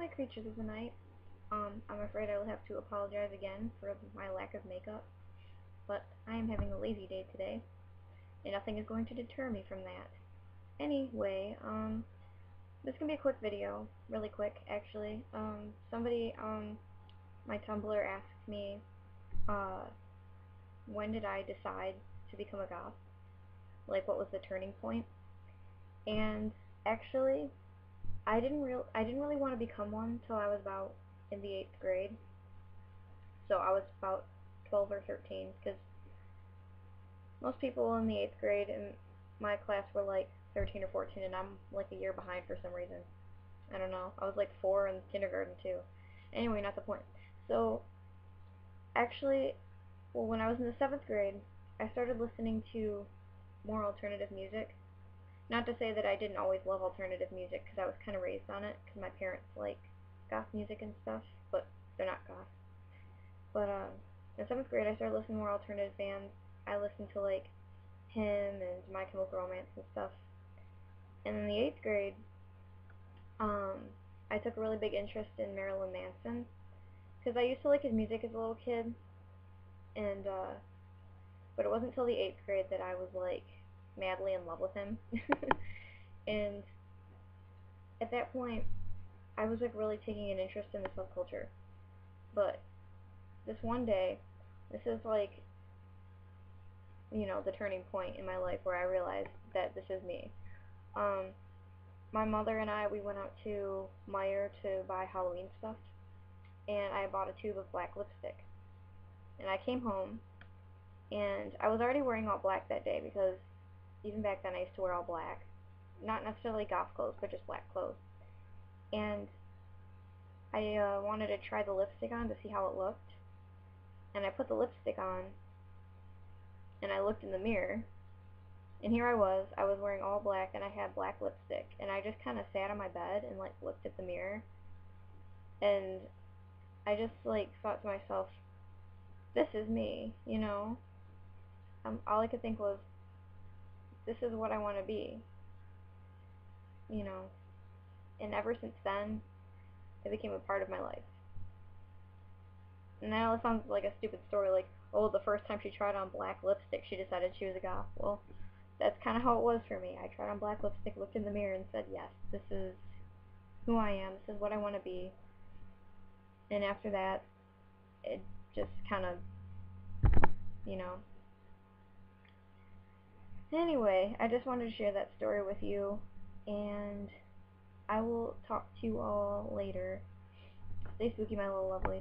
my creatures of the night. I'm afraid I will have to apologize again for my lack of makeup, but I am having a lazy day today, and nothing is going to deter me from that. Anyway, this is gonna be a quick video, really quick, actually. Somebody on my Tumblr asked me, when did I decide to become a goth? Like, what was the turning point? And actually, I didn't really want to become one till I was about in the 8th grade. So I was about 12 or 13, because most people in the 8th grade in my class were like 13 or 14, and I'm like a year behind for some reason. I don't know. I was like 4 in kindergarten too. Anyway, not the point. So actually, well, when I was in the 7th grade, I started listening to more alternative music. Not to say that I didn't always love alternative music, because I was kind of raised on it, because my parents like goth music and stuff, but they're not goth. But in 7th grade, I started listening to more alternative bands. I listened to like Him and My Chemical Romance and stuff. And in the 8th grade, I took a really big interest in Marilyn Manson, because I used to like his music as a little kid, and but it wasn't until the 8th grade that I was like madly in love with him. And at that point, I was like really taking an interest in the subculture. But this one day, this is like, the turning point in my life where I realized that this is me. Um, my mother and I, we went out to Meijer to buy Halloween stuff, and I bought a tube of black lipstick. And I came home, and I was already wearing all black that day, because even back then I used to wear all black. Not necessarily goth clothes, but just black clothes. And I wanted to try the lipstick on to see how it looked. And I put the lipstick on, and I looked in the mirror, and here I was wearing all black, and I had black lipstick, and I just kind of sat on my bed and like looked at the mirror, and I just like thought to myself, this is me, all I could think was, this is what I want to be, you know, and ever since then, it became a part of my life. And now it sounds like a stupid story, like, oh, the first time she tried on black lipstick, she decided she was a goth. Well, that's kind of how it was for me. I tried on black lipstick, looked in the mirror, and said, yes, this is who I am, this is what I want to be. And after that, it just kind of, you know. Anyway, I just wanted to share that story with you, and I will talk to you all later. Stay spooky, my little lovelies.